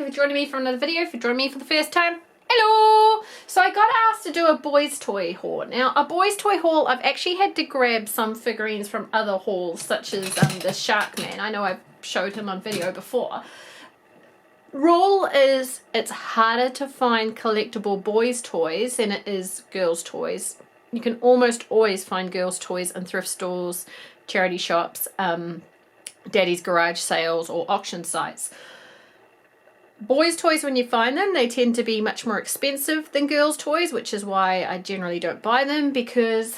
you're joining me for another video. If you're joining me for the first time, hello! So I got asked to do a boys toy haul. Now a boys toy haul, I've actually had to grab some figurines from other hauls such as the Shark Man. I know I've showed him on video before. Rule is it's harder to find collectible boys toys than it is girls toys. You can almost always find girls toys in thrift stores, charity shops, daddy's garage sales or auction sites. Boys toys, when you find them, they tend to be much more expensive than girls toys, which is why I generally don't buy them, because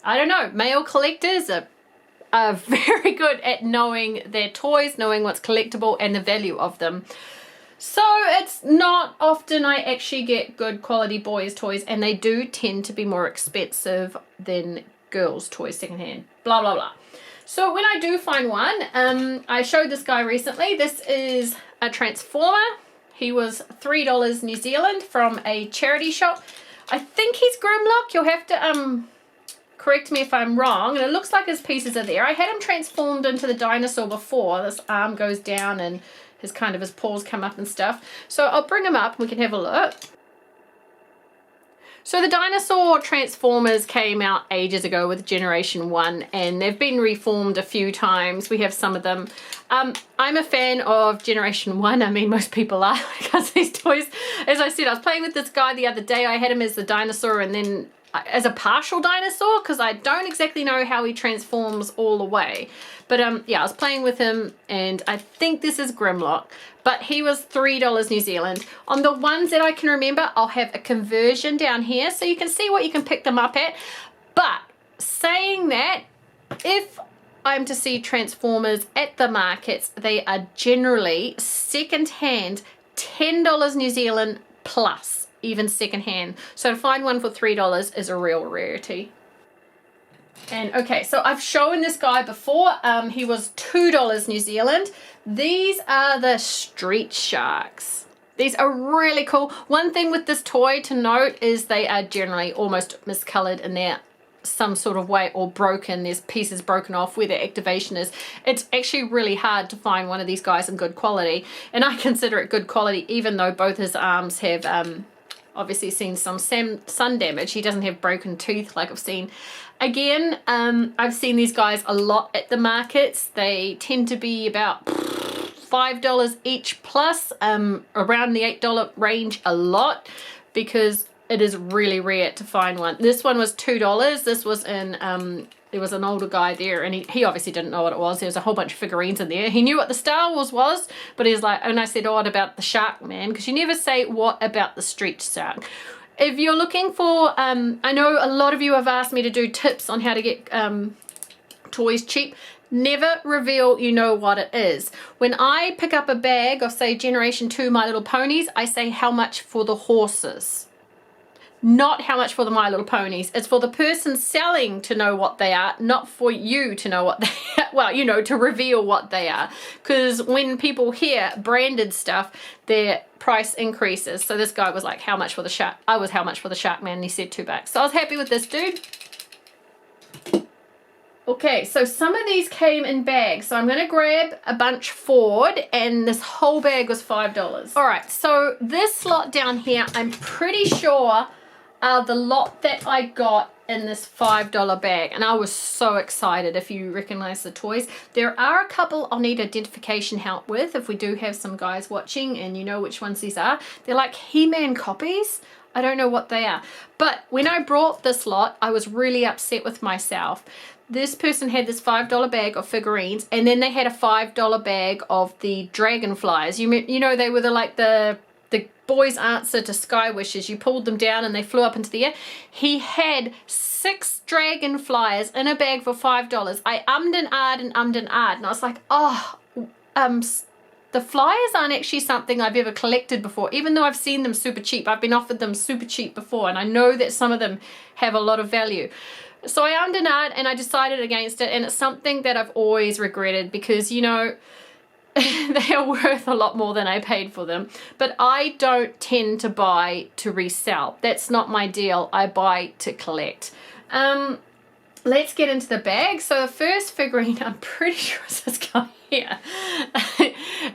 I don't know, male collectors are very good at knowing their toys, knowing what's collectible and the value of them. So it's not often I actually get good quality boys toys, and they do tend to be more expensive than girls toys secondhand, blah blah blah. So when I do find one, I showed this guy recently. This is a Transformer. He was $3 New Zealand from a charity shop. I think he's Grimlock. You'll have to correct me if I'm wrong. And it looks like his pieces are there. I had him transformed into the dinosaur before. This arm goes down and his paws come up and stuff. So I'll bring him up and we can have a look. So the dinosaur transformers came out ages ago with Generation 1, and they've been reformed a few times. We have some of them. I'm a fan of Generation 1. I mean, most people are, because these toys, as I said, I was playing with this guy the other day. I had him as the dinosaur and then as a partial dinosaur, because I don't exactly know how he transforms all the way. But yeah, I was playing with him, and I think this is Grimlock, but he was $3 New Zealand. On the ones that I can remember, I'll have a conversion down here so you can see what you can pick them up at. But saying that, if I'm to see Transformers at the markets, they are generally second-hand $10 New Zealand plus, even second-hand. So to find one for $3 is a real rarity. And okay, so I've shown this guy before. He was $2 New Zealand. These are the Street Sharks. These are really cool. One thing with this toy to note is they are generally almost miscolored in there some sort of way, or broken. There's pieces broken off where the activation is. It's actually really hard to find one of these guys in good quality, and I consider it good quality even though both his arms have obviously seen some sun damage. He doesn't have broken teeth like I've seen. Again, I've seen these guys a lot at the markets. They tend to be about $5 each plus, around the $8 range a lot, because it is really rare to find one. This one was $2. This was in, there was an older guy there, and he obviously didn't know what it was. There was a whole bunch of figurines in there. He knew what the Star Wars was, but he's like, and I said, oh, what about the Shark Man? Because you never say what about the Street Shark. If you're looking for, I know a lot of you have asked me to do tips on how to get toys cheap. Never reveal you know what it is. When I pick up a bag of, say, Generation 2 My Little Ponies, I say how much for the horses. Not how much for the My Little Ponies. It's for the person selling to know what they are, not for you to know what they are. Well, you know, to reveal what they are. Because when people hear branded stuff, their price increases. So this guy was like, how much for the Shark? I was, how much for the Shark Man? And he said $2. So I was happy with this dude. Okay, so some of these came in bags. So I'm going to grab a bunch Ford, and this whole bag was $5. All right, so this lot down here, I'm pretty sure the lot that I got in this $5 bag, and I was so excited. If you recognize the toys, there are a couple I'll need identification help with if we do have some guys watching and you know which ones these are. They're like He-Man copies. I don't know what they are, but when I brought this lot, I was really upset with myself. This person had this $5 bag of figurines, and then they had a $5 bag of the dragonflies. You know, they were the boy's answer to Sky Wishes. You pulled them down and they flew up into the air. He had 6 dragonflies in a bag for $5. I ummed and ahed and ummed and ahed, and I was like, oh, the flyers aren't actually something I've ever collected before, even though I've seen them super cheap. I've been offered them super cheap before, and I know that some of them have a lot of value. So I ummed and ahed, and I decided against it, and it's something that I've always regretted, because, you know, they are worth a lot more than I paid for them. But I don't tend to buy to resell. That's not my deal. I buy to collect. Let's get into the bag. So the first figurine, I'm pretty sure is this guy here.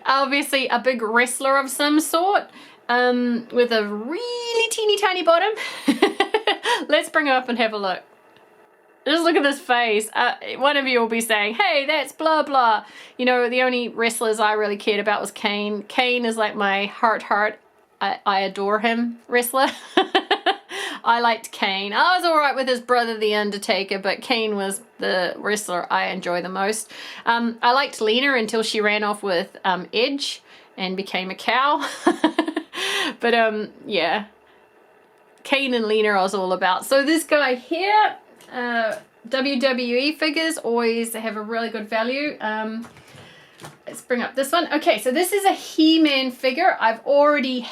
Obviously a big wrestler of some sort, with a really teeny tiny bottom. Let's bring him up and have a look. Just look at this face. One of you will be saying, hey, that's blah blah. You know, the only wrestlers I really cared about was Kane. Kane is like my heart. I adore him wrestler. I liked Kane. I was alright with his brother, The Undertaker, but Kane was the wrestler I enjoy the most. I liked Lena until she ran off with Edge and became a cow. But yeah, Kane and Lena I was all about. So this guy here, WWE figures always have a really good value. Let's bring up this one. Okay, so this is a He-Man figure. I've already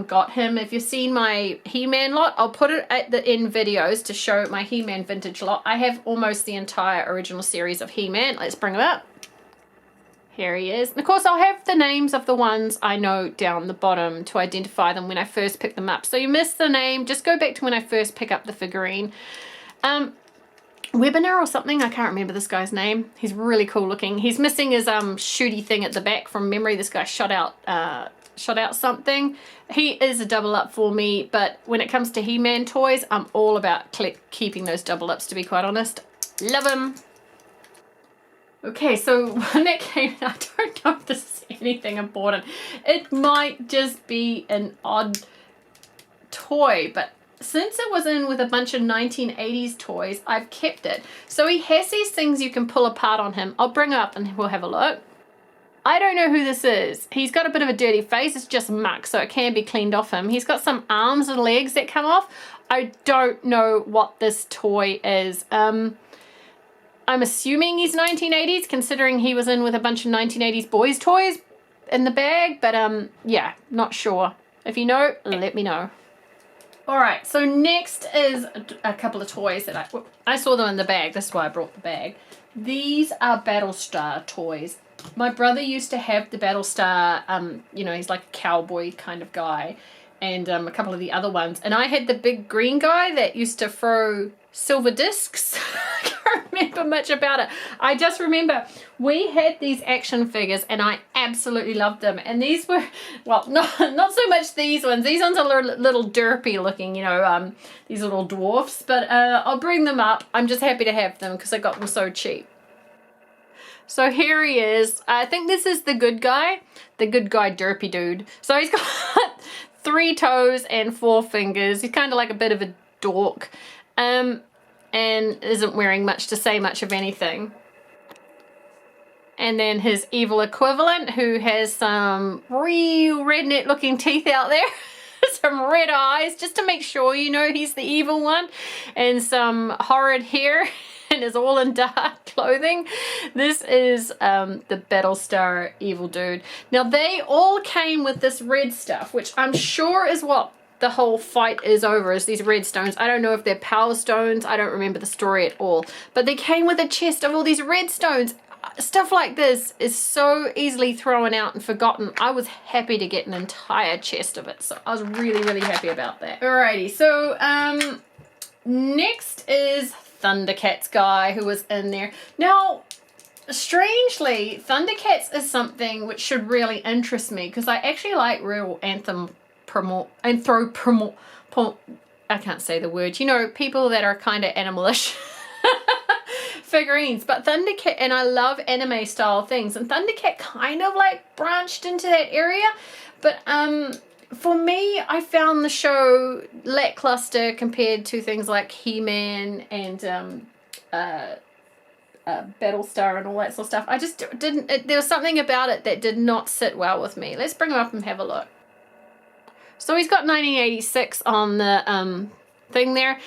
got him. If you've seen my He-Man lot, I'll put it at the end videos to show my He-Man vintage lot. I have almost the entire original series of He-Man. Let's bring him up. Here he is. And of course, I'll have the names of the ones I know down the bottom to identify them when I first pick them up. So you missed the name, just go back to when I first pick up the figurine. Webinar or something, I can't remember this guy's name. He's really cool looking. He's missing his shooty thing at the back from memory. This guy shot out something. He is a double up for me, but when it comes to He-Man toys, I'm all about keeping those double ups, to be quite honest. Love him. Okay, so when that came, I don't know if this is anything important. It might just be an odd toy, but since it was in with a bunch of 1980s toys, I've kept it. So he has these things you can pull apart on him. I'll bring it up and we'll have a look. I don't know who this is. He's got a bit of a dirty face. It's just muck, so it can be cleaned off him. He's got some arms and legs that come off. I don't know what this toy is. I'm assuming he's 1980s, considering he was in with a bunch of 1980s boys toys in the bag, but yeah, not sure. If you know, let me know. Alright, so next is a couple of toys that I saw them in the bag. That's why I brought the bag. These are BraveStarr toys. My brother used to have the BraveStarr, you know, he's like a cowboy kind of guy, and a couple of the other ones. And I had the big green guy that used to throw silver discs. I can't remember much about it. I just remember we had these action figures and I absolutely loved them. And these were, well, not so much these ones. These ones are a little derpy looking, you know, these little dwarfs. But I'll bring them up. I'm just happy to have them because I got them so cheap. So here he is. I think this is the good guy derpy dude. So he's got 3 toes and 4 fingers. He's kind of like a bit of a dork. And isn't wearing much to say much of anything. And then his evil equivalent, who has some real redneck looking teeth out there. Some red eyes, just to make sure you know he's the evil one. And some horrid hair. And is all in dark clothing. This is the BraveStarr evil dude. Now they all came with this red stuff, which I'm sure is what the whole fight is over, is these red stones. I don't know if they're power stones. I don't remember the story at all. But they came with a chest of all these red stones. Stuff like this is so easily thrown out and forgotten. I was happy to get an entire chest of it. So I was really, really happy about that. Alrighty, so next is Thundercats guy who was in there. Now, strangely, Thundercats is something which should really interest me because I actually like real I can't say the word. You know, people that are kind of animalish figurines. But Thundercat, and I love anime style things, and Thundercat kind of like branched into that area. But for me, I found the show lackluster compared to things like He-Man and BraveStarr and all that sort of stuff. I just didn't, there was something about it that did not sit well with me. Let's bring him up and have a look. So he's got 1986 on the thing there.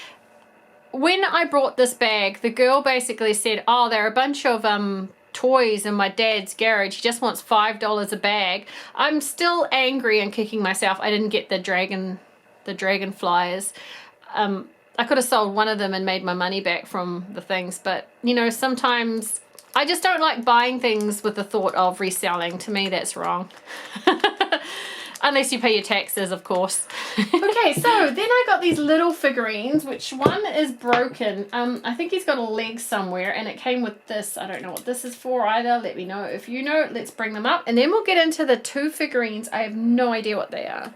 When I brought this bag, the girl basically said, oh, there are a bunch of toys in my dad's garage. He just wants $5 a bag. I'm still angry and kicking myself. I didn't get the dragon flyers. I could have sold one of them and made my money back from the things, but you know, sometimes I just don't like buying things with the thought of reselling. To me, that's wrong. Unless you pay your taxes, of course. Okay, so then I got these little figurines, which one is broken. I think he's got a leg somewhere, and it came with this. I don't know what this is for either. Let me know if you know. Let's bring them up, and then we'll get into the two figurines. I have no idea what they are.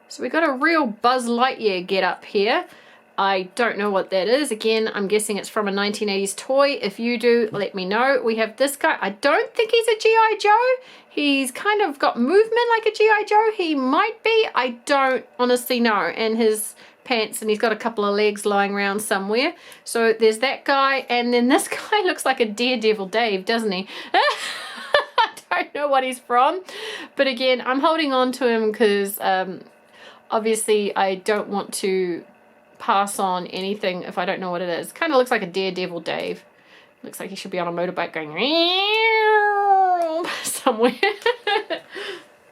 So we got a real Buzz Lightyear get up here. I don't know what that is. Again, I'm guessing it's from a 1980s toy. If you do, let me know. We have this guy. I don't think he's a G.I. Joe. He's kind of got movement like a G.I. Joe. He might be. I don't honestly know. And his pants, and he's got a couple of legs lying around somewhere. So there's that guy. And then this guy looks like a Daredevil Dave, doesn't he? I don't know what he's from. But again, I'm holding on to him because obviously I don't want to pass on anything if I don't know what it is. Kind of looks like a Daredevil Dave. Looks like he should be on a motorbike going somewhere.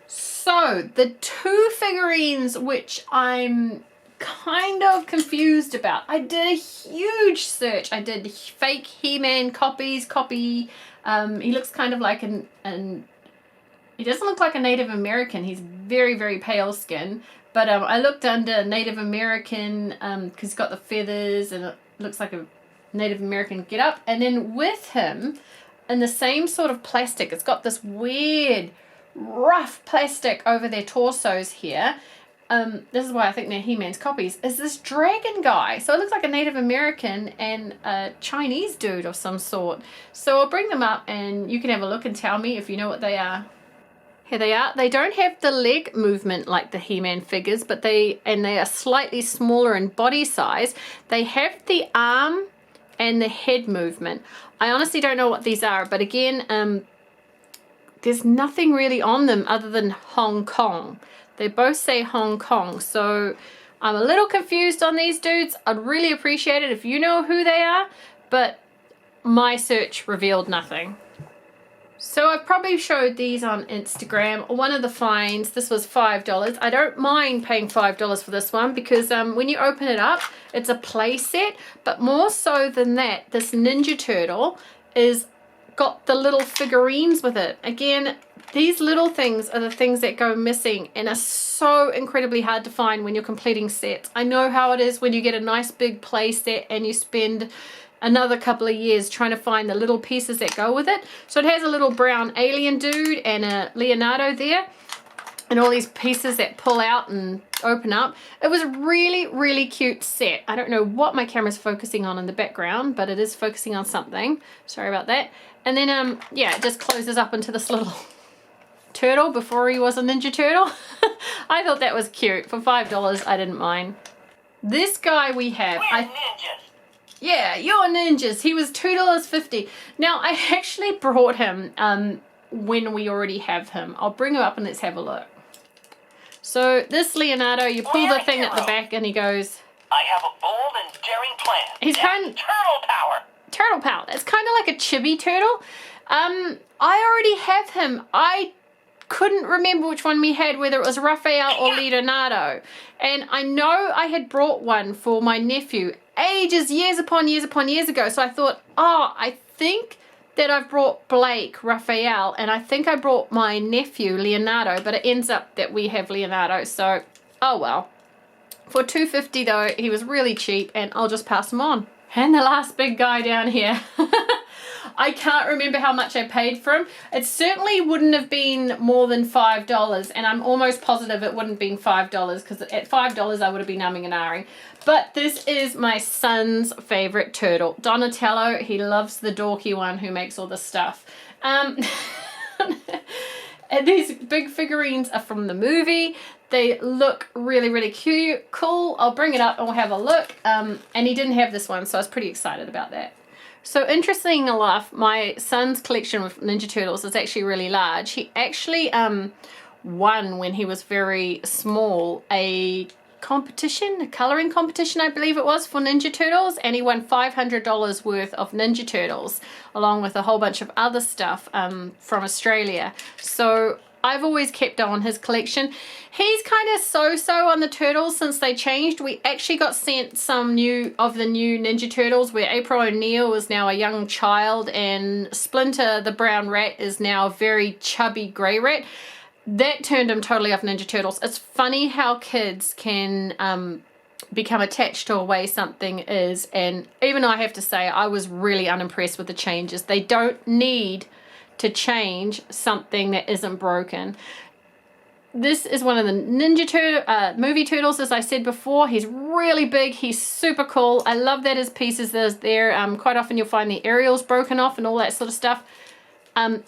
So the two figurines which I'm kind of confused about. I did a huge search. I did fake He-Man copy. He looks kind of like he doesn't look like a Native American. He's very, very pale skin. But I looked under Native American because he's got the feathers and it looks like a Native American get up. And then with him, in the same sort of plastic, it's got this weird, rough plastic over their torsos here. This is why I think they're He-Man's copies, is this dragon guy. So it looks like a Native American and a Chinese dude of some sort. So I'll bring them up and you can have a look and tell me if you know what they are. Here they are. They don't have the leg movement like the He-Man figures, but they are slightly smaller in body size. They have the arm and the head movement. I honestly don't know what these are, but again, there's nothing really on them other than Hong Kong. They both say Hong Kong, so I'm a little confused on these dudes. I'd really appreciate it if you know who they are, but my search revealed nothing. So I've probably showed these on Instagram. One of the finds, this was $5. I don't mind paying $5 for this one because when you open it up, it's a play set. But more so than that, this Ninja Turtle is got the little figurines with it. Again, these little things are the things that go missing and are so incredibly hard to find when you're completing sets. I know how it is when you get a nice big play set and you spend another couple of years trying to find the little pieces that go with it. So it has a little brown alien dude and a Leonardo there and all these pieces that pull out and open up. It was a really, really cute set. I don't know what my camera's focusing on in the background, but it is focusing on something. Sorry about that. And then, yeah, it just closes up into this little turtle before he was a Ninja Turtle. I thought that was cute. For $5, I didn't mind. This guy we have... Yeah, you're ninjas. He was $2.50. Now, I actually brought him when we already have him. I'll bring him up and let's have a look. So this Leonardo, you pull the thing at the back and he goes... I have a bold and daring plan. He's kind of... Turtle power. Turtle power. It's kind of like a chibi turtle. I already have him. I couldn't remember which one we had, whether it was Raphael or Leonardo. And I know I had brought one for my nephew ages, years upon years ago. So I thought, oh, I think that I've brought Blake, Raphael, and I think I brought my nephew, Leonardo, but it ends up that we have Leonardo. So, oh well. For $2.50 though, he was really cheap and I'll just pass him on. And the last big guy down here. I can't remember how much I paid for him. It certainly wouldn't have been more than $5, and I'm almost positive it wouldn't have been $5 because at $5 I would have been umming and ahhing. But this is my son's favorite turtle, Donatello. He loves the dorky one who makes all the stuff. And these big figurines are from the movie. They look really, really cute, cool. I'll bring it up and we'll have a look. And he didn't have this one, so I was pretty excited about that. So interesting enough, my son's collection of Ninja Turtles is actually really large. He actually won when he was very small a competition, a coloring competition I believe it was, for Ninja Turtles, and he won $500 worth of Ninja Turtles along with a whole bunch of other stuff from Australia. So I've always kept on his collection. He's kind of so-so on the turtles since they changed. We actually got sent some new of the new Ninja Turtles where April O'Neil is now a young child and Splinter the brown rat is now a very chubby grey rat. that turned him totally off Ninja Turtles. It's funny how kids can become attached to a way something is, and even I have to say I was really unimpressed with the changes. They don't need to change something that isn't broken. This is one of the Ninja Turtle movie turtles, as I said before. He's really big. He's super cool. I love that his pieces is there. Quite often you'll find the aerials broken off and all that sort of stuff. I'm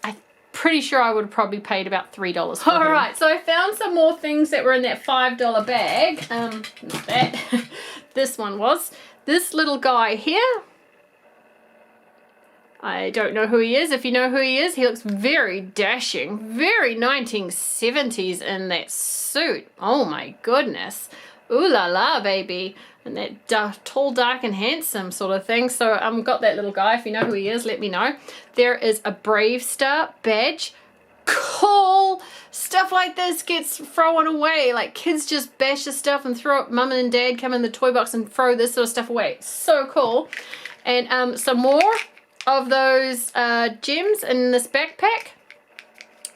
pretty sure I would have probably paid about $3 for him. All right, so I found some more things that were in that $5 bag. Not that. This one was. This little guy here. I don't know who he is. If you know who he is, he looks very dashing, very 1970s in that suit. Oh my goodness. Ooh la la, baby. And that tall, dark, and handsome sort of thing. So got that little guy. If you know who he is, let me know. There is a BraveStarr badge. Cool. Stuff like this gets thrown away. Like kids just bash the stuff and throw it. Mum and dad come in the toy box and throw this sort of stuff away. So cool. And some more of those gems in this backpack.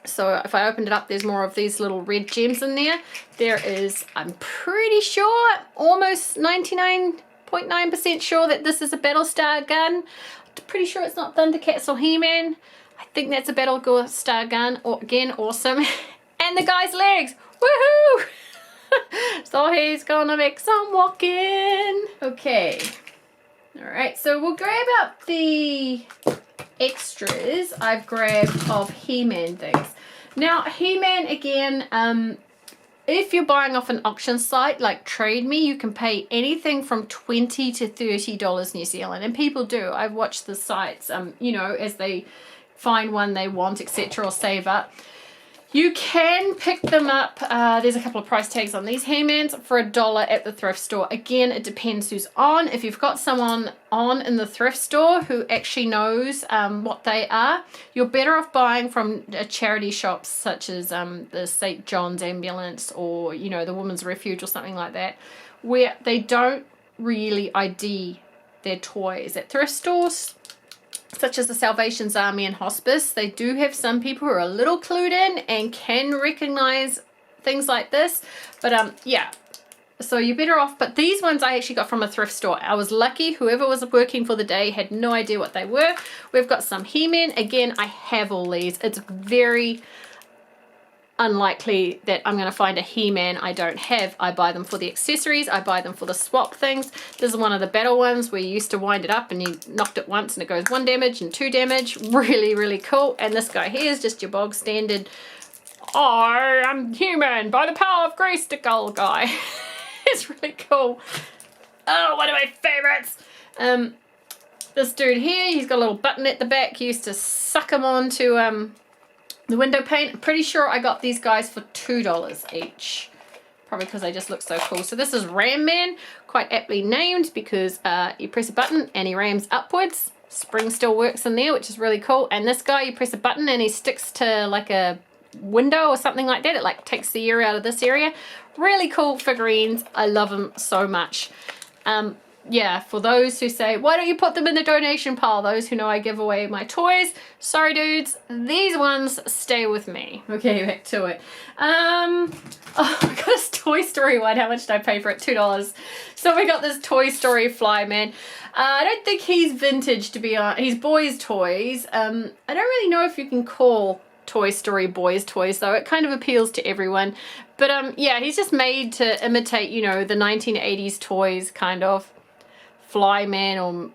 So if I opened it up, there's more of these little red gems in there. There is, I'm pretty sure, almost 99.9% sure that this is a BraveStarr gun. I'm pretty sure it's not Thundercats or He-Man. I think that's a BraveStarr gun. Again, awesome. And the guy's legs. Woohoo! So he's gonna make some walking. Okay. Alright, so we'll grab up the extras I've grabbed of He-Man things. Now, He-Man, again, if you're buying off an auction site like Trade Me, you can pay anything from $20 to $30 New Zealand. And people do. I've watched the sites, you know, as they find one they want, etc., or save up. You can pick them up. There's a couple of price tags on these He-Mans for $1 at the thrift store. Again, it depends who's on. If you've got someone on in the thrift store who actually knows what they are, you're better off buying from charity shops such as the St. John's Ambulance or, you know, the Women's Refuge or something like that, where they don't really ID their toys. At thrift stores, such as the Salvation's Army and Hospice, they do have some people who are a little clued in and can recognize things like this. But yeah, so you're better off. But these ones I actually got from a thrift store. I was lucky. Whoever was working for the day had no idea what they were. We've got some He-Man. Again, I have all these. It's very unlikely that I'm going to find a He-Man I don't have. I buy them for the accessories. I buy them for the swap things. This is one of the battle ones where you used to wind it up and you knocked it once and it goes 1 damage and 2 damage. Really, really cool. And this guy here is just your bog standard, I am human by the power of Grayskull guy. It's really cool. Oh, one of my favorites. This dude here, he's got a little button at the back. He used to suck him onto the window pane. I'm pretty sure I got these guys for $2 each. Probably because they just look so cool. So this is Ram Man, quite aptly named because you press a button and he rams upwards. Spring still works in there, which is really cool. And this guy, you press a button and he sticks to like a window or something like that. It like takes the air out of this area. Really cool figurines. I love them so much. Yeah, for those who say, why don't you put them in the donation pile? Those who know I give away my toys. Sorry, dudes. These ones stay with me. Okay, back to it. Oh, I got a Toy Story one. How much did I pay for it? $2. So we got this Toy Story Fly Man. I don't think he's vintage, to be honest. He's boys' toys. I don't really know if you can call Toy Story boys' toys, though. It kind of appeals to everyone. But yeah, he's just made to imitate, you know, the 1980s toys, kind of. Fly Man, or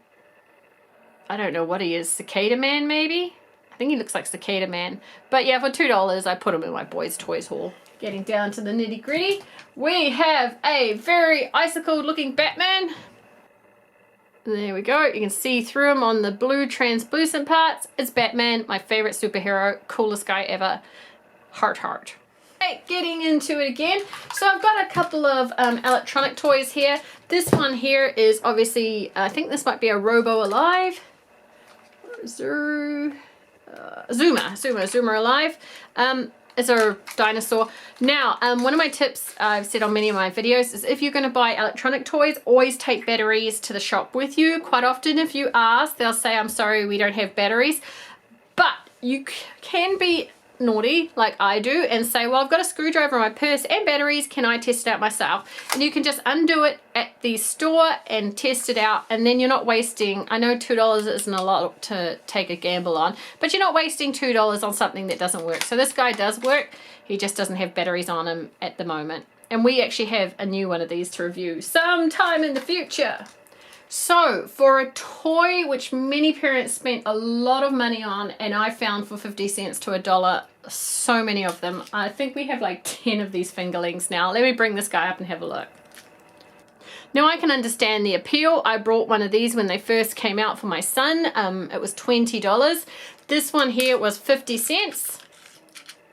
I don't know what he is, Cicada Man maybe? I think he looks like Cicada Man. But yeah, for $2 I put him in my boys' toys haul. Getting down to the nitty gritty, we have a very icicle looking Batman. There we go, you can see through him on the blue translucent parts. It's Batman, my favorite superhero, coolest guy ever. Heart heart. Right, getting into it again. So I've got a couple of electronic toys here. This one here is obviously, I think this might be a Robo Alive. Zuma Alive. It's a dinosaur. Now, one of my tips I've said on many of my videos is if you're going to buy electronic toys, always take batteries to the shop with you. Quite often if you ask, they'll say, I'm sorry, we don't have batteries. But you can be naughty like I do and say, well, I've got a screwdriver in my purse and batteries, can I test it out myself? And you can just undo it at the store and test it out, and then you're not wasting, I know $2 isn't a lot to take a gamble on, but you're not wasting $2 on something that doesn't work. So this guy does work, he just doesn't have batteries on him at the moment. And we actually have a new one of these to review sometime in the future. So for a toy which many parents spent a lot of money on, and I found for 50 cents to $1, so many of them. I think we have like 10 of these fingerlings now. Let me bring this guy up and have a look. Now I can understand the appeal. I brought one of these when they first came out for my son. It was $20. This one here was 50 cents.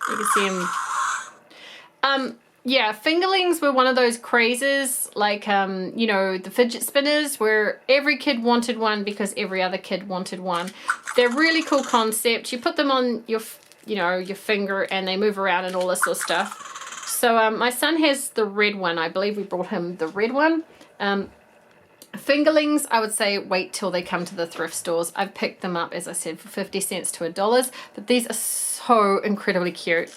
You can see him. Yeah, fingerlings were one of those crazes, like, you know, the fidget spinners, where every kid wanted one because every other kid wanted one. They're really cool concept. You put them on your, you know, your finger and they move around and all this sort of stuff. So my son has the red one. I believe we brought him the red one. Fingerlings, I would say wait till they come to the thrift stores. I've picked them up, as I said, for 50 cents to $1, but these are so incredibly cute.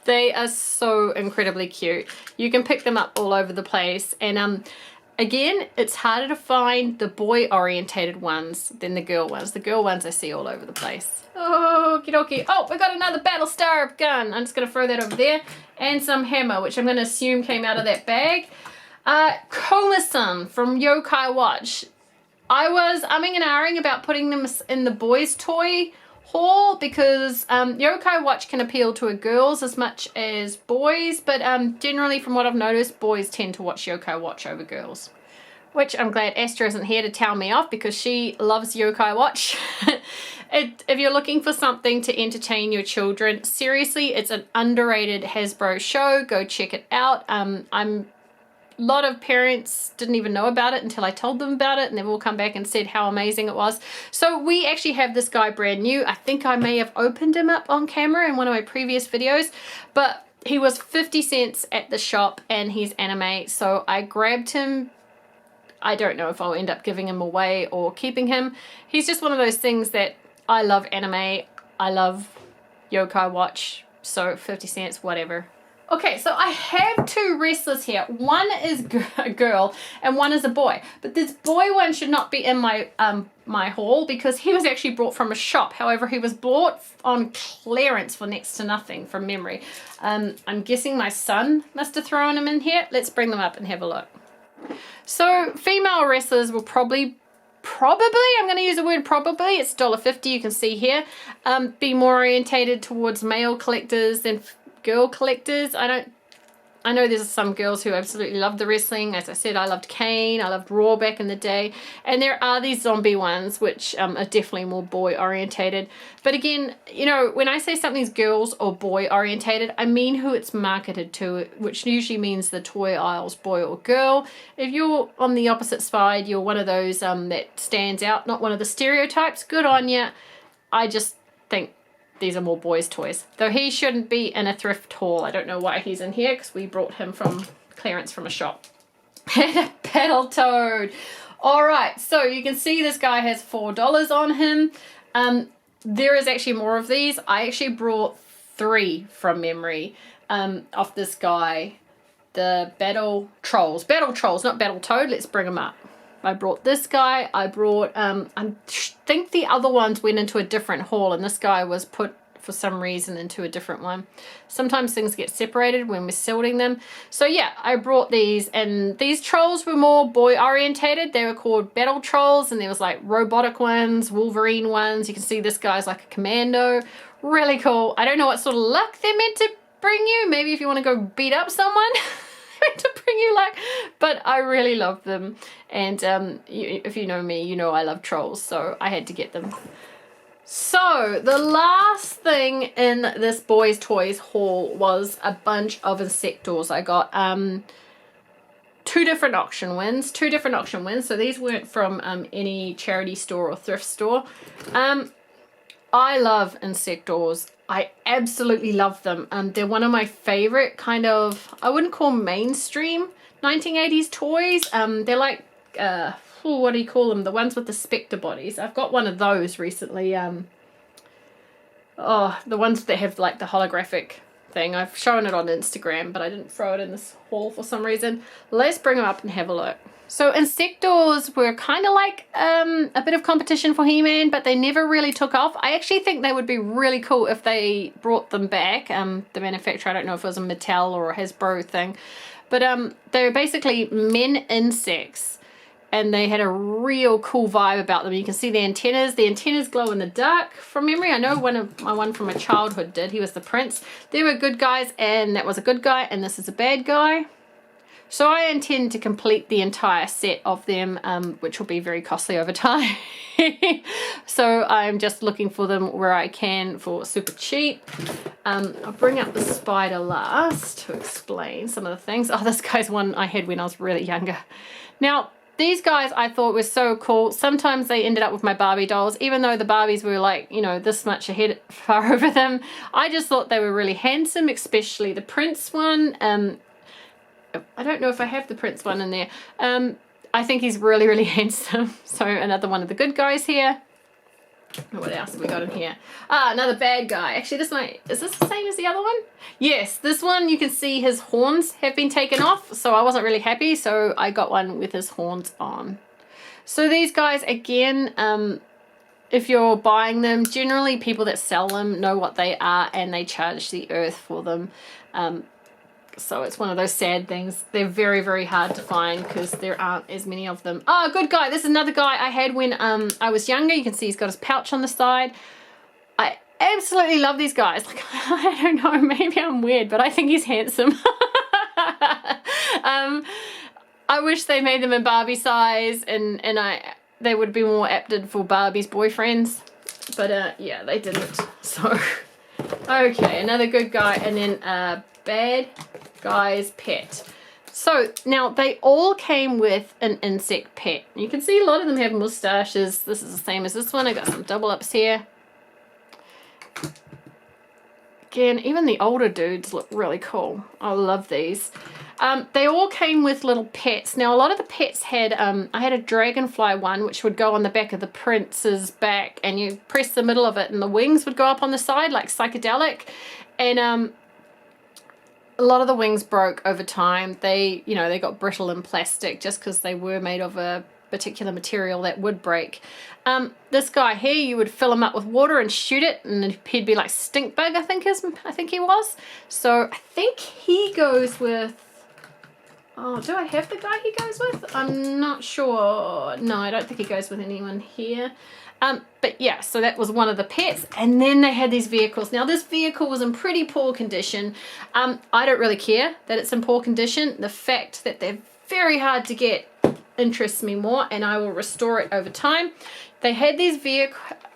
They are so incredibly cute. You can pick them up all over the place. And again, it's harder to find the boy orientated ones than the girl ones. The girl ones I see all over the place. Oh, okie dokie. Oh, we got another BraveStarr gun. I'm just going to throw that over there. And some hammer, which I'm going to assume came out of that bag. Koma-san from Yokai Watch. I was umming and ahhing about putting them in the boys' toy haul because Yokai Watch can appeal to girls as much as boys, but generally from what I've noticed, boys tend to watch Yokai Watch over girls, which I'm glad Astra isn't here to tell me off because she loves Yokai Watch. If you're looking for something to entertain your children, seriously, it's an underrated Hasbro show. Go check it out. A lot of parents didn't even know about it until I told them about it, and they've all come back and said how amazing it was. So we actually have this guy brand new. I think I may have opened him up on camera in one of my previous videos, but he was 50 cents at the shop and he's anime, so I grabbed him. I don't know if I'll end up giving him away or keeping him. He's just one of those things that I love anime, I love Yokai Watch, so 50 cents, whatever. Okay, so I have two wrestlers here. One is a girl and one is a boy. But this boy one should not be in my my haul because he was actually brought from a shop. However, he was bought on clearance for next to nothing from memory. I'm guessing my son must have thrown him in here. Let's bring them up and have a look. So female wrestlers will probably, I'm going to use the word probably, it's $1.50, you can see here, be more orientated towards male collectors than girl collectors. I know there's some girls who absolutely love the wrestling. As I said, I loved Kane, I loved Raw back in the day, and there are these zombie ones which are definitely more boy orientated. But again, you know, when I say something's girls or boy orientated, I mean who it's marketed to, which usually means the toy aisle's boy or girl. If you're on the opposite side, you're one of those that stands out, not one of the stereotypes, good on you. I just think these are more boys' toys. Though he shouldn't be in a thrift haul. I don't know why he's in here because we brought him from clearance from a shop. Pedal Toad. Alright, so you can see this guy has $4 on him. There is actually more of these. I actually brought 3 from memory of this guy. The Battle Trolls. Battle Trolls, not Battle Toad. Let's bring them up. I brought this guy, I brought, I think the other ones went into a different haul and this guy was put for some reason into a different one. Sometimes things get separated when we're sorting them. So yeah, I brought these, and these trolls were more boy orientated. They were called Battle Trolls, and there was like robotic ones, Wolverine ones. You can see this guy's like a commando. Really cool. I don't know what sort of luck they're meant to bring you. Maybe if you want to go beat up someone. To bring you luck, but I really love them, and if you know me, you know I love trolls, so I had to get them. So the last thing in this boys toys haul was a bunch of Sectaurs. I got 2 different auction wins, so these weren't from any charity store or thrift store. I love Sectaurs. I absolutely love them. They're one of my favorite kind of, I wouldn't call mainstream 1980s toys. They're like, what do you call them? The ones with the Spectre bodies. I've got one of those recently. Oh, the ones that have like the holographic thing. I've shown it on Instagram, but I didn't throw it in this haul for some reason. Let's bring them up and have a look. So Sectaurs were kind of like a bit of competition for He-Man, but they never really took off. I actually think they would be really cool if they brought them back. The manufacturer, I don't know if it was a Mattel or a Hasbro thing, but they were basically men insects, and they had a real cool vibe about them. You can see the antennas. The antennas glow in the dark from memory. I know one from my childhood did. He was the prince. They were good guys, and that was a good guy, and this is a bad guy. So I intend to complete the entire set of them, which will be very costly over time. So I'm just looking for them where I can for super cheap. I'll bring up the spider last to explain some of the things. Oh, this guy's one I had when I was really younger. Now, these guys I thought were so cool. Sometimes they ended up with my Barbie dolls, even though the Barbies were like, you know, this much ahead, far over them. I just thought they were really handsome, especially the Prince one. I don't know if I have the Prince one in there. I think he's really, really handsome. So another one of the good guys here. What else have we got in here? Ah, another bad guy. Actually, this one, is this the same as the other one? Yes, this one you can see his horns have been taken off. So I wasn't really happy. So I got one with his horns on. So these guys, again, if you're buying them, generally people that sell them know what they are and they charge the earth for them. So it's one of those sad things. They're very, very hard to find because there aren't as many of them. Oh, good guy. This is another guy I had when I was younger. You can see he's got his pouch on the side. I absolutely love these guys. Like, I don't know, maybe I'm weird, but I think he's handsome. I wish they made them in Barbie size, and they would be more apted for Barbie's boyfriends. But yeah, they didn't. So, okay, another good guy, and then bad guy's pet. So now they all came with an insect pet. You can see a lot of them have mustaches. This is the same as this one. I got some double ups here. Again, even the older dudes look really cool. I love these. They all came with little pets. Now a lot of the pets had, I had a dragonfly one which would go on the back of the prince's back, and you press the middle of it and the wings would go up on the side like psychedelic. And a lot of the wings broke over time. They, you know, they got brittle and plastic just because they were made of a particular material that would break. This guy here, you would fill him up with water and shoot it, and he'd be like stink bug, I think he was. So I think he goes with, oh, do I have the guy he goes with? I'm not sure. No, I don't think he goes with anyone here. But yeah, so that was one of the pets. And then they had these vehicles. Now this vehicle was in pretty poor condition. I don't really care that it's in poor condition. The fact that they're very hard to get interests me more, and I will restore it over time. They had these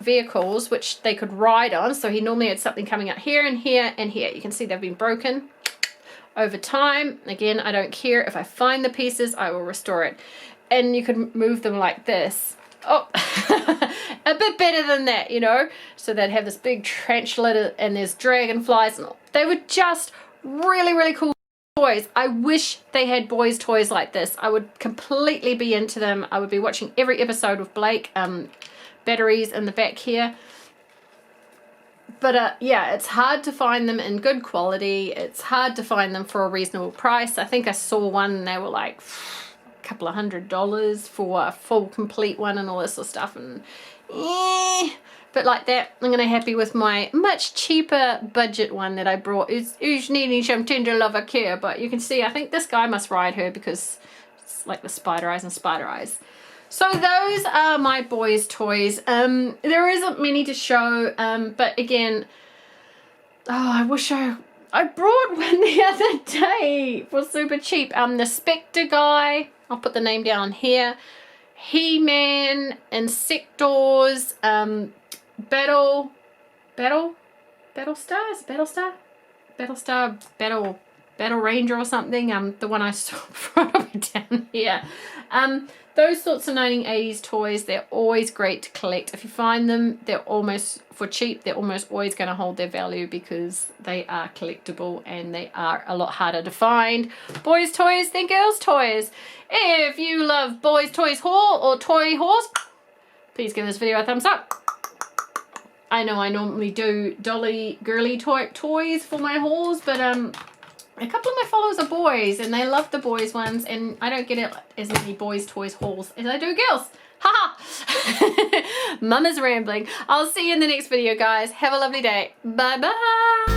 vehicles which they could ride on. So he normally had something coming out here and here and here. You can see they've been broken over time. Again, I don't care. If I find the pieces, I will restore it. And you could move them like this. Oh, a bit better than that, you know. So they'd have this big tarantula and there's dragonflies and all. They were just really, really cool toys. I wish they had boys' toys like this. I would completely be into them. I would be watching every episode with Blake. Batteries in the back here. But yeah, it's hard to find them in good quality. It's hard to find them for a reasonable price. I think I saw one and they were like couple of $100 for a full complete one and all this sort of stuff, and but like that, I'm gonna happy with my much cheaper budget one that I brought. Who's needing some tender love or care. But you can see, I think this guy must ride her because it's like the spider eyes and spider eyes. So those are my boys' toys. There isn't many to show, but again, oh, I wish I brought one the other day for super cheap. The Spectre guy, I'll put the name down here. He-Man and Sectaurs, Battlestar, Battle Ranger or something. The one I saw probably down here. Those sorts of 1980s toys, they're always great to collect. If you find them, they're almost, for cheap, they're almost always going to hold their value because they are collectible and they are a lot harder to find. Boys' toys, then girls' toys. If you love boys' toys haul or toy hauls, please give this video a thumbs up. I know I normally do dolly girly toys for my hauls, but a couple of my followers are boys and they love the boys ones, and I don't get as many boys toys hauls as I do girls. Haha. Mama's rambling. I'll see you in the next video, guys. Have a lovely day. Bye bye.